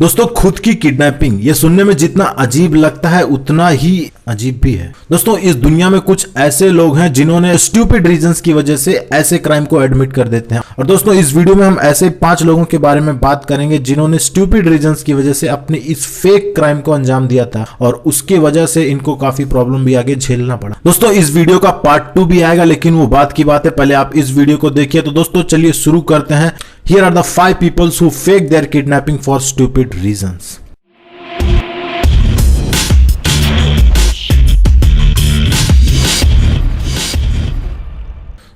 दोस्तों खुद की किडनैपिंग ये सुनने में जितना अजीब लगता है उतना ही अजीब भी है। दोस्तों इस दुनिया में कुछ ऐसे लोग हैं जिन्होंने स्टूपिड रीजंस की वजह से ऐसे क्राइम को एडमिट कर देते हैं। और दोस्तों इस वीडियो में हम ऐसे 5 लोगों के बारे में बात करेंगे जिन्होंने स्टूपिड रीजंस की वजह से अपने इस फेक क्राइम को अंजाम दिया था और उसकी वजह से इनको काफी प्रॉब्लम भी आगे झेलना पड़ा। दोस्तों इस वीडियो का पार्ट 2 भी आएगा, लेकिन वो बात की बात है, पहले आप इस वीडियो को देखिए। तो दोस्तों चलिए शुरू करते हैं। Here are the 5 people who fake their kidnapping for stupid reasons.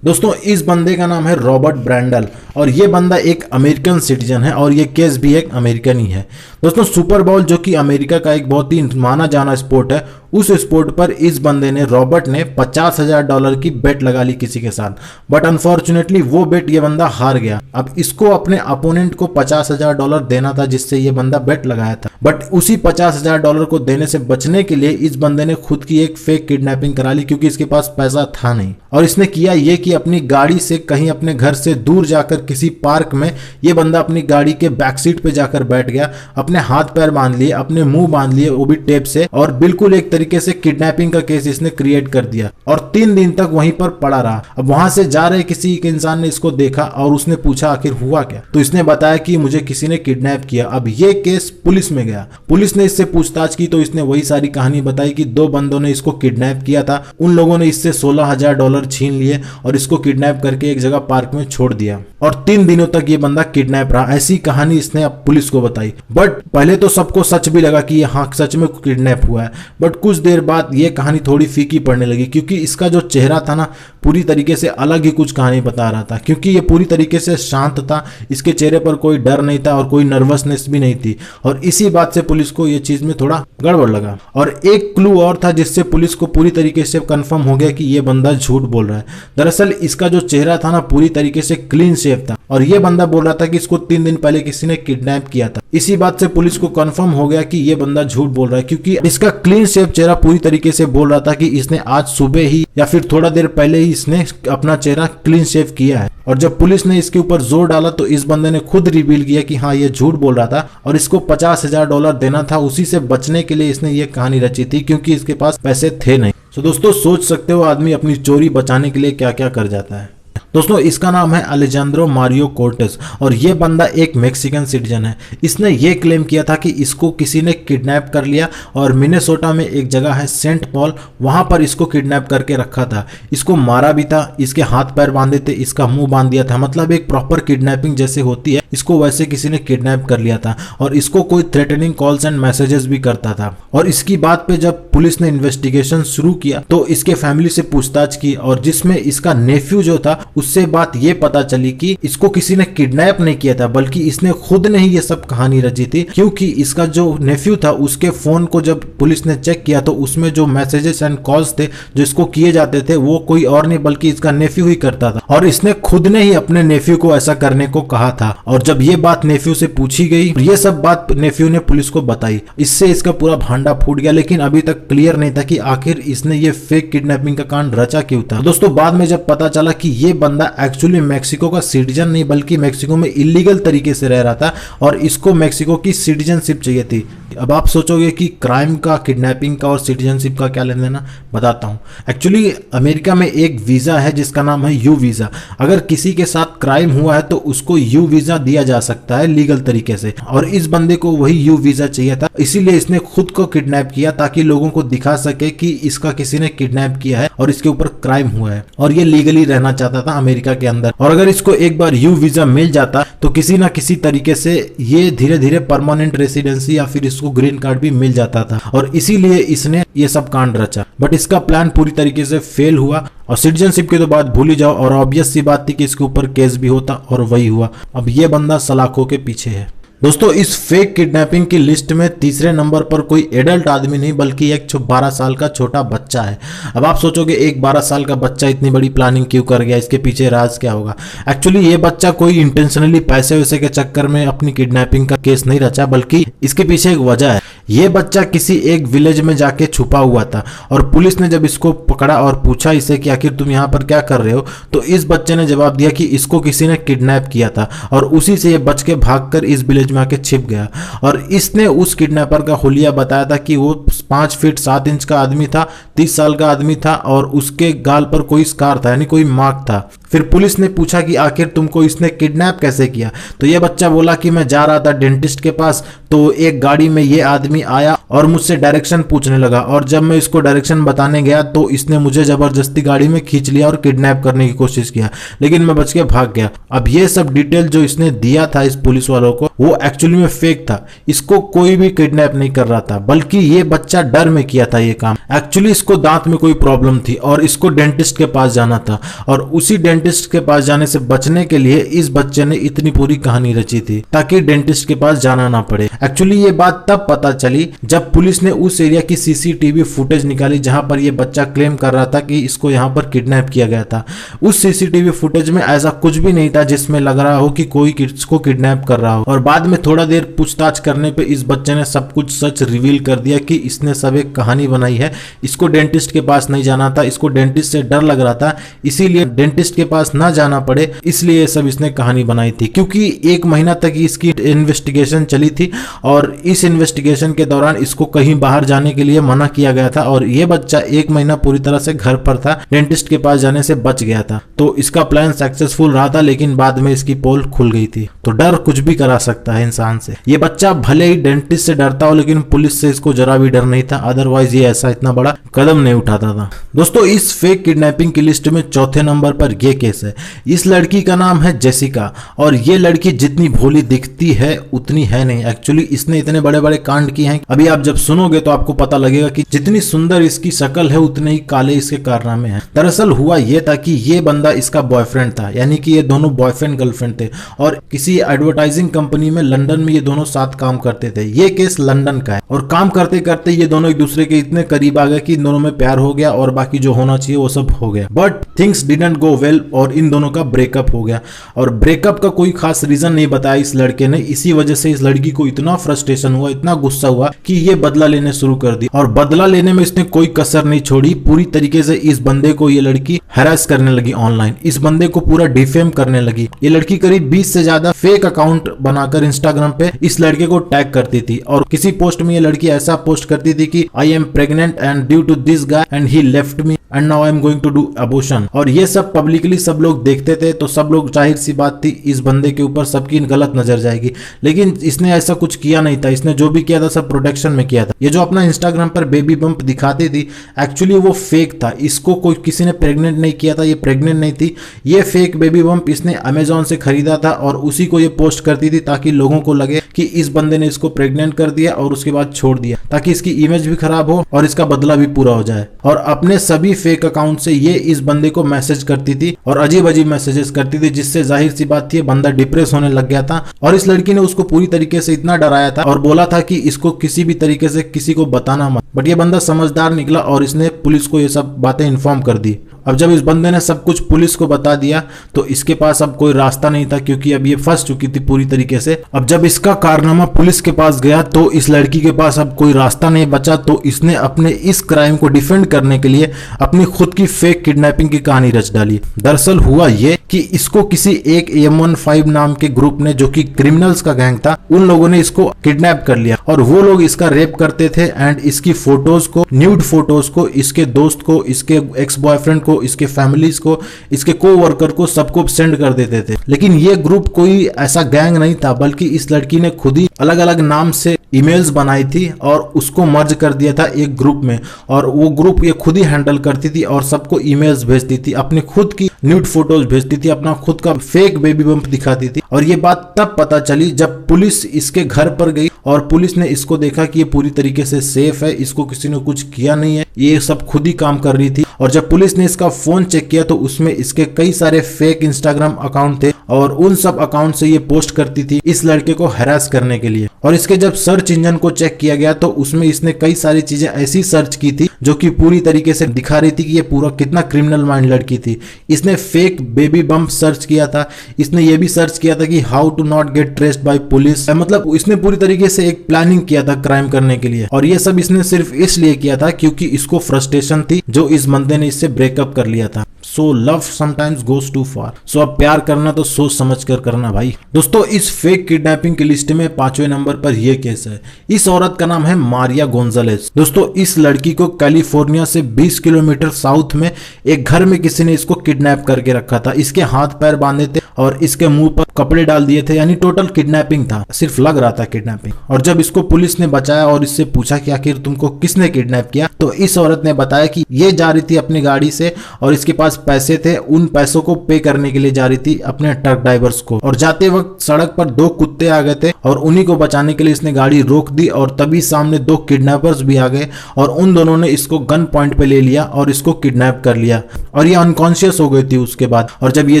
दोस्तों इस बंदे का नाम है रॉबर्ट ब्रैंडल और ये बंदा एक अमेरिकन सिटीजन है और ये केस भी एक अमेरिकन ही है। दोस्तों सुपर बाउल जो कि अमेरिका का एक बहुत ही माना जाना स्पोर्ट है, उस स्पोर्ट पर इस बंदे ने रॉबर्ट ने $50,000 की बेट लगा ली किसी के साथ, बट अनफॉर्चुनेटली वो बेट ये बंदा हार गया। अब इसको अपने अपोनेंट को $50,000 देना था जिससे ये बंदा बेट लगाया था, बट उसी $50,000 को देने से बचने के लिए इस बंदे ने खुद की एक फेक किडनैपिंग करा ली क्योंकि इसके पास पैसा था नहीं। और इसने किया ये कि अपनी गाड़ी से कहीं अपने घर से दूर जाकर किसी पार्क में ये बंदा अपनी गाड़ी के बैक सीट पे जाकर बैठ गया, अपने हाथ पैर बांध लिए, अपने मुंह बांध लिए वो भी टेप से, और बिल्कुल एक तरीके से किडनैपिंग का केस इसने क्रिएट कर दिया और 3 दिन तक वहीं पर पड़ा रहा। अब वहां से जा रहे किसी एक इंसान ने इसको देखा और उसने पूछा आखिर हुआ क्या, तो इसने बताया कि मुझे किसी ने किडनैप किया। अब ये केस पुलिस में गया, पुलिस ने इससे पूछताछ की तो इसने वही सारी कहानी बताई कि 2 बंदों ने इसको किडनैप किया था, उन लोगों ने इससे $16,000 छीन लिए और इसको किडनैप करके एक जगह पार्क में छोड़ दिया और 3 दिनों तक ये बंदा किडनैप रहा। ऐसी कहानी इसने अब पुलिस को बताई। बट पहले तो सबको सच भी लगा कि हाँ सच में किडनैप हुआ है, बट कुछ देर बाद ये कहानी थोड़ी फीकी पड़ने लगी क्योंकि इसका जो चेहरा था ना पूरी तरीके से अलग ही कुछ कहानी बता रहा था, क्योंकि ये पूरी तरीके से शांत था, इसके चेहरे पर कोई डर नहीं था और कोई नर्वसनेस भी नहीं थी। और इसी बात से पुलिस को ये चीज में थोड़ा गड़बड़ लगा। और एक क्लू और था जिससे पुलिस को पूरी तरीके से कंफर्म हो गया कि ये बंदा झूठ बोल रहा है। दरअसल इसका जो चेहरा था ना पूरी तरीके से क्लीन शेव था और ये बंदा बोल रहा था कि इसको 3 दिन पहले किसी ने किडनैप किया था। इसी बात से पुलिस को कंफर्म हो गया कि ये बंदा झूठ बोल रहा है क्योंकि इसका क्लीन शेव चेहरा पूरी तरीके से बोल रहा था कि इसने आज सुबह ही या फिर थोड़ा देर पहले ही इसने अपना चेहरा क्लीन शेव किया है। और जब पुलिस ने इसके ऊपर जोर डाला तो इस बंदे ने खुद रिवील किया कि हाँ ये झूठ बोल रहा था और इसको $50,000 देना था, उसी से बचने के लिए इसने ये कहानी रची थी क्योंकि इसके पास पैसे थे नहीं। तो दोस्तों सोच सकते हो आदमी अपनी चोरी बचाने के लिए क्या क्या कर जाता है। दोस्तों इसका नाम है अलेजांद्रो मारियो कोर्टेस और ये बंदा एक मेक्सिकन सिटीजन है। इसने ये क्लेम किया था कि इसको किसी ने किडनैप कर लिया और मिनेसोटा में एक जगह है सेंट पॉल, वहां पर इसको किडनैप करके रखा था, इसको मारा भी था, इसके हाथ पैर बांधे थे, इसका मुंह बांध दिया था, मतलब एक प्रॉपर किडनैपिंग जैसे होती है इसको वैसे किसी ने किडनैप कर लिया था। और इसको कोई थ्रेटनिंग कॉल्स एंड मैसेजेस भी करता था। और इसकी बात पे जब पुलिस ने इन्वेस्टिगेशन शुरू किया तो इसके फैमिली से पूछताछ की और जिसमें इसका नेफ्यू जो था उससे बात ये पता चली कि इसको किसी ने किडनैप नहीं किया था बल्कि इसने खुद ने ही ये सब कहानी रची थी, क्योंकि इसका जो नेफ्यू था उसके फोन को जब पुलिस ने चेक किया तो उसमें जो मैसेजेस एंड कॉल्स थे जो इसको किए जाते थे वो कोई और नहीं बल्कि इसका नेफ्यू ही करता था और इसने खुद ने ही अपने नेफ्यू को ऐसा करने को कहा था। और जब ये बात नेफ्यू से पूछी गई, ये सब बात नेफ्यू ने पुलिस को बताई, इससे इसका पूरा भांडा फूट गया। लेकिन अभी तक क्लियर नहीं था कि आखिर इसने ये फेक किडनैपिंग का कांड रचा क्यों था। दोस्तों बाद में जब पता चला कि ये बंदा एक्चुअली मैक्सिको का सिटीजन नहीं बल्कि मैक्सिको में इलीगल तरीके से रह रहा था और इसको मैक्सिको की सिटीजनशिप चाहिए थी। अब आप सोचोगे कि क्राइम का, किडनैपिंग का और सिटीजनशिप का क्या लेना देना, बताता हूँ। एक्चुअली अमेरिका में एक वीजा है जिसका नाम है यू वीजा। अगर किसी के साथ क्राइम हुआ है तो उसको यू वीजा दिया जा सकता है लीगल तरीके से, और इस बंदे को वही यू वीजा चाहिए था, इसीलिए इसने खुद को किडनैप किया ताकि लोगों को दिखा सके कि इसका किसी ने किडनैप किया है और इसके ऊपर क्राइम हुआ है और ये लीगली रहना चाहता था अमेरिका के अंदर। और अगर इसको एक बार यू वीजा मिल जाता तो किसी ना किसी तरीके से ये धीरे धीरे परमानेंट रेसिडेंसी या फिर इसको ग्रीन कार्ड भी मिल जाता था और इसीलिए इसने ये सब कांड रचा। बट इसका प्लान पूरी तरीके से फेल हुआ और सिटीजनशिप की तो बात भूल ही जाओ और ऑब्वियस सी बात थी कि इसके ऊपर केस भी होता और वही हुआ। अब ये बंदा सलाखों के पीछे है। दोस्तों इस फेक किडनैपिंग की लिस्ट में तीसरे नंबर पर कोई एडल्ट आदमी नहीं बल्कि एक 12 साल का छोटा बच्चा है। अब आप सोचोगे एक 12 साल का बच्चा इतनी बड़ी प्लानिंग क्यों कर गया, इसके पीछे राज क्या होगा। एक्चुअली ये बच्चा कोई इंटेंशनली पैसे वैसे के चक्कर में अपनी किडनैपिंग का केस नहीं रचा बल्कि इसके पीछे एक वजह है। ये बच्चा किसी एक विलेज में जाके छुपा हुआ था और पुलिस ने जब इसको पकड़ा और पूछा इसे कि आखिर तुम यहाँ पर क्या कर रहे हो, तो इस बच्चे ने जवाब दिया कि इसको किसी ने किडनैप किया था और उसी से ये बच के भागकर इस विलेज में आके छिप गया। और इसने उस किडनैपर का हुलिया बताया था कि वो 5 फीट 7 इंच का आदमी था, 30 साल का आदमी था और उसके गाल पर कोई स्कार था, यानी कोई मार्क था। फिर पुलिस ने पूछा कि आखिर तुमको इसने किडनैप कैसे किया, तो ये बच्चा बोला कि मैं जा रहा था डेंटिस्ट के पास, तो एक गाड़ी में ये आदमी आया और मुझसे डायरेक्शन पूछने लगा और जब मैं इसको डायरेक्शन बताने गया तो इसने मुझे जबरदस्ती गाड़ी में खींच लिया और किडनैप करने की कोशिश किया, लेकिन मैं बच के भाग गया। अब ये सब डिटेल जो इसने दिया था इस पुलिस वालों को वो एक्चुअली में फेक था। इसको कोई भी किडनैप नहीं कर रहा था, बल्कि ये बच्चा डर में किया था ये काम। एक्चुअली इसको दांत में कोई प्रॉब्लम थी और इसको डेंटिस्ट के पास जाना था और उसी डेंटिस्ट के पास जाने से बचने के लिए इस बच्चे ने इतनी पूरी कहानी रची थी ताकि डेंटिस्ट के पास जाना ना पड़े। एक्चुअली ये बात तब पता चली जब पुलिस ने उस एरिया की सीसीटीवी फुटेज निकाली जहां पर ये बच्चा क्लेम कर रहा था कि इसको यहां पर किडनैप किया गया था। उस सीसीटीवी फुटेज में ऐसा कुछ भी नहीं था जिसमें लग रहा हो कि कोई इसको किडनैप कर रहा हो। और बाद में थोड़ा देर पूछताछ करने पे इस बच्चे ने सब कुछ सच रिवील कर दिया कि इसने सब एक कहानी बनाई है। इसको डेंटिस्ट के पास नहीं जाना था, इसको डेंटिस्ट से डर लग रहा था, इसीलिए डेंटिस्ट के पास ना जाना पड़े इसलिए ये सब इसने कहानी बनाई थी। क्योंकि 1 महीना तक इसकी इन्वेस्टिगेशन चली थी और इस इन्वेस्टिगेशन के दौरान इसको कहीं बाहर जाने के लिए मना किया गया था और ये बच्चा 1 महीना पूरी तरह से घर पर था, डेंटिस्ट के पास जाने से बच गया था। तो इसका प्लान सक्सेसफुल रहा था, लेकिन बाद में इसकी पोल खुल गई थी। तो डर कुछ भी करा सकता है इंसान से। ये बच्चा भले ही डेंटिस्ट से डरता हो लेकिन पुलिस से इसको जरा भी डर नहीं था, अदरवाइज ये ऐसा इतना बड़ा कदम नहीं उठाता था। दोस्तों, इस फेक किडनैपिंग की लिस्ट में चौथे नंबर पर यह केस है। इस लड़की का नाम है जेसिका और ये लड़की जितनी भोली दिखती है उतनी है नहीं। एक्चुअली इसने इतने बड़े बड़े कांड किए हैं, अभी आप जब सुनोगे तो आपको पता लगेगा कि जितनी सुंदर इसकी शक्ल है उतने ही काले इसके कारनामे हैं। दरअसल हुआ ये था कि ये बंदा इसका बॉयफ्रेंड था, यानी कि ये दोनों बॉयफ्रेंड गर्लफ्रेंड थे और किसी एडवर्टाइजिंग कंपनी में लंदन में ये दोनों साथ काम करते थे। ये केस लंदन का है और काम करते करते ये दोनों एक दूसरे के इतने करीब आ गए कि इन दोनों में प्यार हो गया और बाकी जो होना चाहिए वो सब हो गया। But things didn't go well और इन दोनों का ब्रेकअप हो गया और ब्रेकअप का कोई खास रीजन नहीं बताया इस लड़के ने। इसी वजह से इस लड़की को इतना फ्रस्ट्रेशन हुआ, इतना गुस्सा हुआ कि ये बदला लेने शुरू कर दी और बदला लेने में इसने कोई कसर नहीं छोड़ी। पूरी तरीके से इस बंदे को ये लड़की हैरेस करने लगी ऑनलाइन, इस बंदे को पूरा डिफेम करने लगी। ये लड़की करीब 20 से ज्यादा फेक अकाउंट बनाकर इंस्टाग्राम पे इस लड़के को टैग करती थी और किसी पोस्ट में ये लड़की ऐसा पोस्ट करती थी कि I am pregnant and due to this guy and he left me and now I am going to do abortion. और ये सब पब्लिकली सब लोग देखते थे तो सब लोग, जाहिर सी बात थी, इस बंदे के ऊपर सबकी गलत नजर जाएगी। लेकिन इसने ऐसा कुछ किया नहीं था, इसने जो भी किया था सब प्रोटेक्शन में किया था। ये जो अपना इंस्टाग्राम पर बेबी बम्प दिखाती थी एक्चुअली वो फेक था। इसको कोई किसी ने प्रेग्नेंट नहीं किया था, ये प्रेग्नेंट नहीं थी। ये फेक बेबी बम्प इसने अमेजोन से खरीदा था और उसी को ये पोस्ट करती थी ताकि लोगों को लगे कि इस बंदे ने इसको प्रेग्नेंट कर दिया और उसके बाद छोड़ दिया, ताकि इसकी इमेज भी खराब हो और इसका बदला भी पूरा हो जाए। और अपने सभी फेक अकाउंट से ये इस बंदे को मैसेज करती थी और अजीब अजीब मैसेजेस करती थी, जिससे जाहिर सी बात थी बंदा डिप्रेस होने लग गया था। और इस लड़की ने उसको पूरी तरीके से इतना डराया था और बोला था कि इसको किसी भी तरीके से किसी को बताना मत। बट ये बंदा समझदार निकला और इसने पुलिस को ये सब बातें इन्फॉर्म कर दी। अब जब इस बंदे ने सब कुछ पुलिस को बता दिया तो इसके पास अब कोई रास्ता नहीं था, क्योंकि अब ये फंस चुकी थी पूरी तरीके से। अब जब इसका कारनामा पुलिस के पास गया तो इस लड़की के पास अब कोई रास्ता नहीं बचा, तो इसने अपने इस क्राइम को डिफेंड करने के लिए अपनी खुद की फेक किडनैपिंग की कहानी रच डाली। दरअसल हुआ ये कि इसको किसी एक M15 नाम के ग्रुप ने, जो कि क्रिमिनल्स का गैंग था, उन लोगों ने इसको किडनैप कर लिया और वो लोग इसका रेप करते थे एंड इसकी फोटोज को, न्यूड फोटोज को इसके दोस्त को, इसके एक्स बॉयफ्रेंड को, इसके फैमिलीज को, इसके को-वर्कर को, सबको सेंड कर देते थे। लेकिन ये ग्रुप कोई ऐसा गैंग नहीं था, बल्कि इस लड़की ने खुद ही अलग अलग नाम से ईमेल्स बनाई थी और उसको मर्ज कर दिया था एक ग्रुप में, और वो ग्रुप ये खुद ही हैंडल करती थी और सबको ईमेल्स भेजती थी, अपनी खुद की न्यूड फोटोज भेजती थी, अपना खुद का फेक बेबी बम्प दिखाती थी। और ये बात तब पता चली जब पुलिस इसके घर पर गई और पुलिस ने इसको देखा कि ये पूरी तरीके से सेफ है, इसको किसी ने कुछ किया नहीं है, ये सब खुद ही काम कर रही थी। और जब पुलिस ने इसका फोन चेक किया तो उसमें इसके कई सारे फेक इंस्टाग्राम अकाउंट थे और उन सब अकाउंट से ये पोस्ट करती थी इस लड़के को हैरास करने के लिए। और इसके जब सर्च इंजन को चेक किया गया तो उसमें इसने कई सारी चीजें ऐसी सर्च की थी जो कि पूरी तरीके से दिखा रही थी कि ये पूरा कितना क्रिमिनल माइंड लड़की थी। इसने फेक बेबी बम्प सर्च किया था, इसने ये भी सर्च किया था कि how to not get traced by police, मतलब इसने पूरी तरीके से एक प्लानिंग किया था क्राइम करने के लिए। और ये सब इसने सिर्फ इसलिए किया था क्योंकि इसको फ्रस्ट्रेशन थी जो इस बंदे ने इससे ब्रेकअप कर लिया था। So love sometimes goes too far. So अब प्यार करना तो सोच समझ कर करना भाई। दोस्तों इस फेक किडनैपिंग की लिस्ट में 5वें नंबर पर यह केस है। इस औरत का नाम है मारिया गोंजालेस। दोस्तों इस लड़की को कैलिफोर्निया से 20 किलोमीटर साउथ में एक घर में किसी ने इसको किडनैप करके रखा था। इसके हाथ पैर बांधे थे और इसके मुंह पर कपड़े डाल दिए थे, यानी टोटल किडनैपिंग था, सिर्फ लग रहा था किडनैपिंग। और जब इसको पुलिस ने बचाया और इससे पूछा कि आखिर तुमको किसने किडनैप किया, तो इस औरत ने बताया कि ये जा रही थी अपनी गाड़ी से और इसके पास पैसे थे, उन पैसों को पे करने के लिए जा रही थी अपने ट्रक ड्राइवर्स को। और जाते वक्त सड़क पर 2 कुत्ते आ गए थे और उन्हीं को बचाने के लिए इसने गाड़ी रोक दी और तभी सामने 2 किडनैपर्स भी आ गए और उन दोनों ने इसको गन पॉइंट पे ले लिया और इसको किडनैप कर लिया। और ये अनकॉन्शियस हो गई थी उसके बाद। और जब ये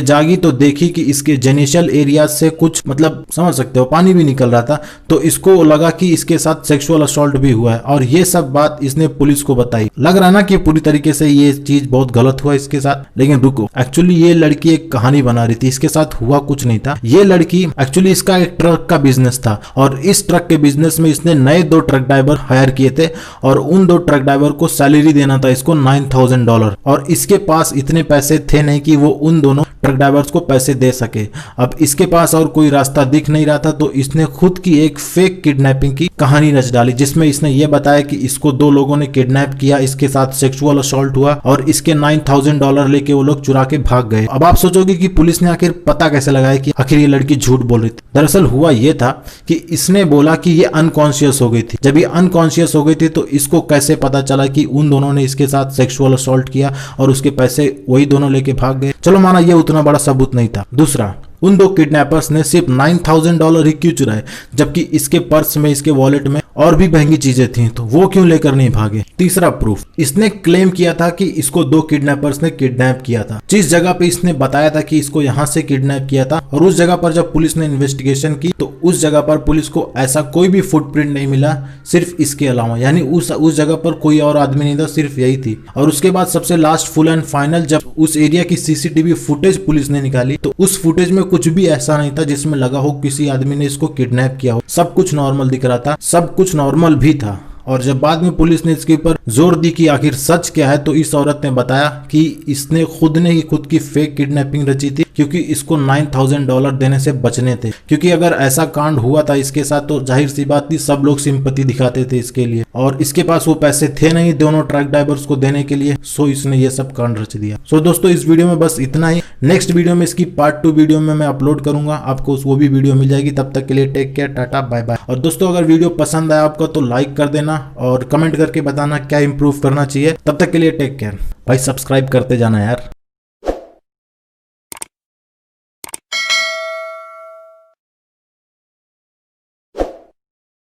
जागी तो देखी कि इसके जेनिटल एरिया से कुछ मतलब समझ सकते हो पानी भी निकल रहा था, तो इसको लगा कि इसके साथ सेक्सुअल असॉल्ट भी हुआ है। और ये सब बात इसने पुलिस को बताई। लग रहा ना कि पूरी तरीके से ये चीज बहुत गलत हुआ इसके साथ, लेकिन रुको, एक्चुअली ये लड़की एक कहानी बना रही थी, इसके साथ हुआ कुछ नहीं था। ये लड़की एक्चुअली इसका एक ट्रक का बिजनेस था और इस ट्रक के बिजनेस में इसने नए 2 ट्रक ड्राइवर हायर किए थे और उन 2 ट्रक ड्राइवर को सैलरी देना था इसको $9,000। और इसके पास इतने पैसे थे नहीं कि वो उन दोनों ट्रक ड्राइवर्स को पैसे दे सके। अब इसके पास और कोई रास्ता दिख नहीं रहा था, तो इसने खुद की एक फेक किडनैपिंग की कहानी रच डाली, जिसमें इसने ये बताया कि इसको 2 लोगों ने किडनैप किया, इसके साथ सेक्सुअल असॉल्ट हुआ और इसके $9,000 लेके वो लोग चुरा के भाग गए। अब आप सोचोगे कि पुलिस ने आखिर पता कैसे लगाया कि आखिर ये लड़की झूठ बोल रही थी। दरअसल हुआ ये था कि इसने बोला कि ये अनकॉन्शियस हो गई थी। जब ये अनकॉन्शियस हो गई थी तो इसको कैसे पता चला कि उन दोनों ने इसके साथ सेक्सुअल असॉल्ट किया और उसके पैसे वही दोनों लेके भाग गए। चलो माना ये उतना बड़ा सबूत नहीं था। दूसरा, उन 2 किडनैपर्स ने सिर्फ $9,000 ही क्यों चुराए, जबकि इसके पर्स में, इसके वॉलेट में और भी महंगी चीजें थी, तो वो क्यों लेकर नहीं भागे। तीसरा प्रूफ, इसने क्लेम किया था कि इसको 2 किडनैपर्स ने किडनैप किया था। जिस जगह पे इसने बताया था कि इसको यहाँ से किडनैप किया था, और उस जगह पर जब पुलिस ने इन्वेस्टिगेशन की तो उस जगह पर पुलिस को ऐसा कोई भी फुटप्रिंट नहीं मिला सिर्फ इसके अलावा, यानी उस जगह पर कोई और आदमी नहीं था, सिर्फ यही थी। और उसके बाद सबसे लास्ट फुल एंड फाइनल जब उस एरिया की सीसीटीवी फुटेज पुलिस ने निकाली तो उस फुटेज में कुछ भी ऐसा नहीं था जिसमें लगा हो किसी आदमी ने इसको किडनैप किया हो। सब कुछ नॉर्मल दिख रहा था, सब कुछ नॉर्मल भी था। और जब बाद में पुलिस ने इसके ऊपर जोर दी कि आखिर सच क्या है, तो इस औरत ने बताया कि इसने खुद ने ही खुद की फेक किडनैपिंग रची थी क्योंकि इसको $9,000 देने से बचने थे। क्योंकि अगर ऐसा कांड हुआ था इसके साथ तो जाहिर सी बात थी सब लोग सिंपैथी दिखाते थे इसके लिए, और इसके पास वो पैसे थे नहीं दोनों ट्रक ड्राइवर्स को देने के लिए। सो इसने ये सब कांड रच दिया। सो दोस्तों इस वीडियो में बस इतना ही। नेक्स्ट वीडियो में इसकी पार्ट 2 वीडियो में मैं अपलोड करूंगा, आपको वो भी वीडियो मिल जाएगी। तब तक के लिए take care, tata bye bye. और दोस्तों अगर वीडियो पसंद आया आपको तो लाइक कर देना और कमेंट करके बताना क्या इंप्रूव करना चाहिए। तब तक के लिए टेक केयर भाई, सब्सक्राइब करते जाना यार।